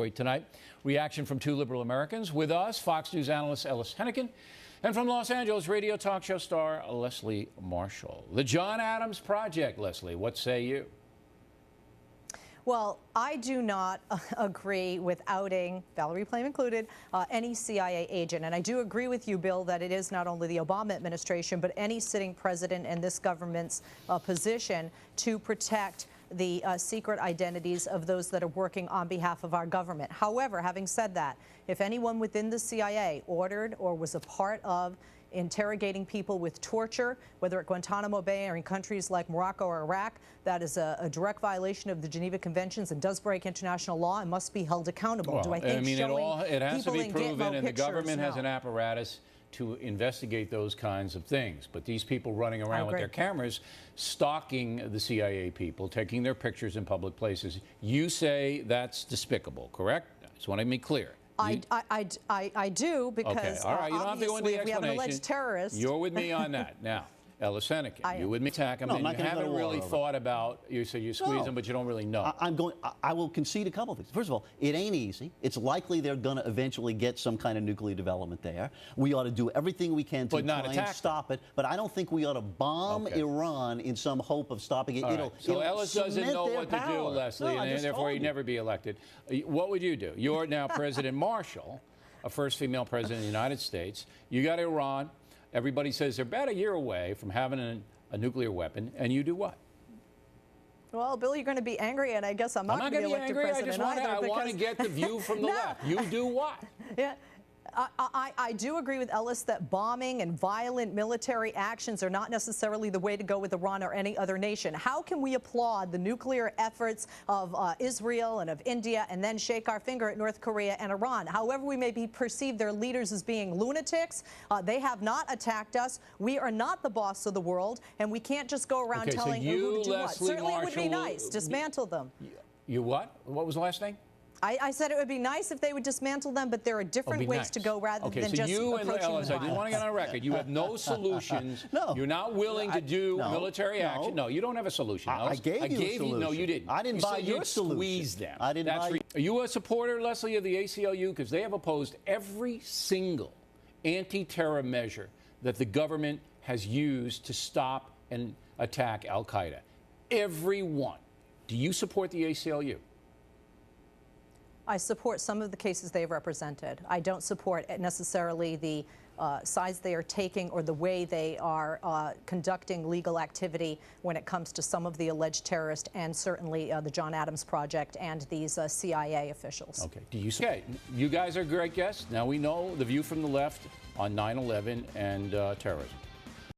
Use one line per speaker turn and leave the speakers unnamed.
Tonight, reaction from two liberal Americans. With us, Fox News analyst Ellis Hennigan, and from Los Angeles, radio talk show star Leslie Marshall. The John Adams Project, Leslie, what say you?
Well, I do not agree with outing, Valerie Plame included, any CIA agent. And I do agree with you, Bill, that it is not only the Obama administration, but any sitting president in this government's position to protect the secret identities of those that are working on behalf of our government. However, having said that, if anyone within the CIA ordered or was a part of interrogating people with torture, whether at Guantanamo Bay or in countries like Morocco or Iraq, that is a direct violation of the Geneva Conventions and does break international law and must be held accountable.
Well,
Do I think
it has to be proven, and the
pictures,
government has an apparatus to investigate those kinds of things. But these people running around with their cameras, stalking the CIA people, taking their pictures in public places, you say that's despicable, correct? I just want to be clear.
I do, because
okay. All right. You don't have to go into the explanation.
We have an alleged terrorist.
You're with me on that. Now, Ellis Hennigan, you would attack him,
no,
and you haven't really thought about, you say you squeeze him, but you don't really know.
I will concede a couple of things. First of all, it ain't easy. It's likely they're going to eventually get some kind of nuclear development there. We ought to do everything we can to try and stop it, but I don't think we ought to bomb Iran in some hope of stopping it.
So Ellis doesn't know what to do, Leslie, and therefore he'd never be elected. What would you do? You're now President Marshall, a first female president of the United States. You got Iran. Everybody says they're about a year away from having a nuclear weapon, and you do what?
Well, Bill, you're going to be angry, and I guess I'm not going to be elected president either.
I want to get the view from the left. You do what?
Yeah. I do agree with Ellis that bombing and violent military actions are not necessarily the way to go with Iran or any other nation. How can we applaud the nuclear efforts of Israel and of India and then shake our finger at North Korea and Iran? However we may perceive their leaders as being lunatics, they have not attacked us. We are not the boss of the world, and we can't just go around telling who to do what. Certainly it would be nice. Dismantle them.
You what? What was the last thing?
I said it would be nice if they would dismantle them, but there are different ways to go rather than just
you and
approaching
Ellis, I just want to get on record. You have no solutions.
No.
You're not willing to do military action. No, you don't have a solution.
I gave you a solution.
No, you didn't.
I didn't buy your solution.
Squeeze them.
I didn't buy.
Are you a supporter, Leslie, of the ACLU? Because they have opposed every single anti-terror measure that the government has used to stop and attack al-Qaeda. Every one. Do you support the ACLU?
I support some of the cases they've represented. I don't support necessarily the sides they are taking or the way they are conducting legal activity when it comes to some of the alleged terrorists and certainly the John Adams Project and these CIA officials.
Okay. You guys are great guests. Now we know the view from the left on 9/11 and terrorism.